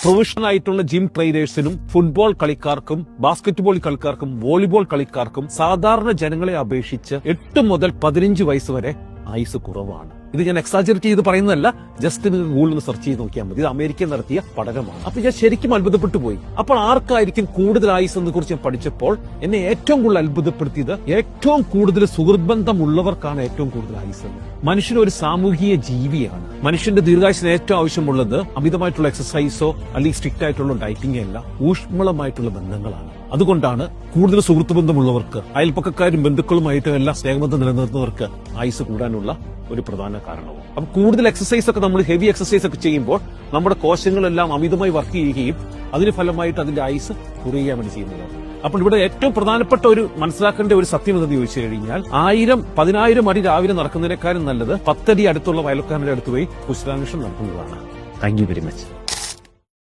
Professional ആയിട്ടുള്ള gym ട്രെയിനേഴ്സിനും football കളിക്കാർക്കും basketball കളിക്കാർക്കും volleyball കളിക്കാർക്കും സാധാരണ ജനങ്ങളെ അപേക്ഷിച്ച് 8 മുതൽ 15 വയസ്സ് വരെ ആയുസ് കുറവാണ്. ഇത് ഞാൻ എക്സാജറേറ്റ് ചെയ്ത് പറയുന്നതല്ല, ജസ്റ്റ് നിങ്ങൾ ഗൂഗിളിൽ ഒന്ന് സെർച്ച് ചെയ്ത് നോക്കിയാൽ മതി. ഇത് അമേരിക്കയിൽ നടത്തിയ പഠനമാണ്. അപ്പൊ ഞാൻ ശരിക്കും അത്ഭുതപ്പെട്ടു പോയി. അപ്പോൾ ആർക്കായിരിക്കും കൂടുതൽ ആയുസ് എന്നെ കുറിച്ച് ഞാൻ പഠിച്ചപ്പോൾ എന്നെ ഏറ്റവും കൂടുതൽ അത്ഭുതപ്പെടുത്തിയത് ഏറ്റവും കൂടുതൽ സുഹൃത്ത് ബന്ധമുള്ളവർക്കാണ് ഏറ്റവും കൂടുതൽ ആയുസ്. മനുഷ്യൻ ഒരു സാമൂഹിക ജീവിയാണ്. മനുഷ്യന്റെ ദീർഘായുസിന് ഏറ്റവും ആവശ്യമുള്ളത് അമിതമായിട്ടുള്ള എക്സസൈസോ അല്ലെങ്കിൽ സ്ട്രിക്റ്റ് ആയിട്ടുള്ള ഡയറ്റിംഗോ അല്ല, ഊഷ്മളമായിട്ടുള്ള ബന്ധങ്ങളാണ്. അതുകൊണ്ടാണ് കൂടുതൽ സുഹൃത്ത് ബന്ധമുള്ളവർക്ക്, അയൽപ്പക്കക്കാരും ബന്ധുക്കളുമായിട്ടും എല്ലാം സ്നേഹബന്ധം നിലനിർത്തുന്നവർക്ക് ആയുസ് കൂടാനുള്ള ഒരു പ്രധാന കാരണവും. അപ്പൊ കൂടുതൽ എക്സസൈസ് ഒക്കെ നമ്മൾ ഹെവി എക്സസൈസ് ഒക്കെ ചെയ്യുമ്പോൾ നമ്മുടെ കോശങ്ങളെല്ലാം അമിതമായി വർക്ക് ചെയ്യുകയും അതിന് ഫലമായിട്ട് അതിന്റെ ആയുസ് കുറയാൻ വേണ്ടി ചെയ്യുന്നതാണ്. അപ്പോൾ ഇവിടെ ഏറ്റവും പ്രധാനപ്പെട്ട ഒരു മനസ്സിലാക്കേണ്ട ഒരു സത്യം എന്ന് ചോദിച്ചു കഴിഞ്ഞാൽ 1000-10,000 അടി രാവിലെ നടക്കുന്നതിനേക്കാളും നല്ലത് 10 അടി അടുത്തുള്ള വയൽക്കാരന്റെ അടുത്ത് പോയി കുശലാന്വേഷണം നടത്തുന്നതാണ്. Thank you very much.